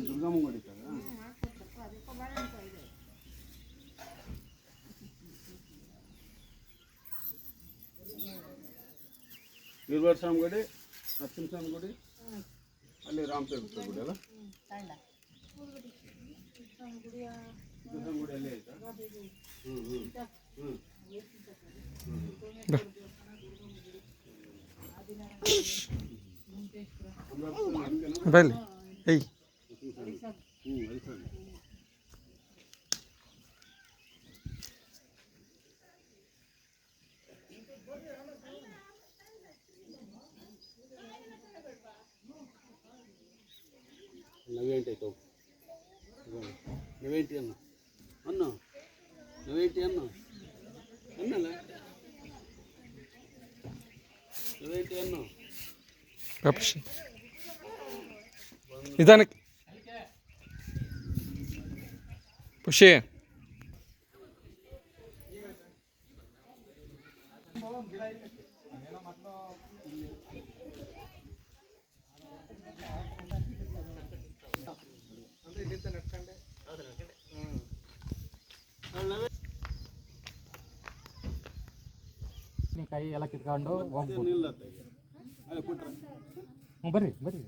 ದುರ್ಗಮ್ಮ ಹೊಡಿತಾರೆ. ವೀರಭದ್ರ ಸ್ವಾಮಿ ಗುಡಿ, ನರಸಿಂಹ ಸ್ವಾಮಿ ಗುಡಿ, ಅಲ್ಲಿ ರಾಮತೀರ್ಥ ಗುಡಿ ಅಲ್ಲ, ಗುಡಿ ಅಲ್ಲೇ ಆಯ್ತಾ? ಬಲ್ಲಿ ಏಯ್ ನವೇಂಟಿ ಆಯ್ತು, ನವೇಂಟಿ ಅನ್ನು ಅನ್ನು ನವೇಂಟಿ ಅನ್ನು ಅನ್ನಲ್ಲ, ನವೇಂಟಿ ಅನ್ನು ನಿಧಾನಕ್ಕೆ ಖುಷಿ ಕೈ ಎಲ್ಲ ಕಿತ್ಕೊಂಡು ಹೋಗ್ಬೋದು. ನಿಲ್ಲತ್ತೆ, ಬರ್ರಿ ಬರ್ರಿ.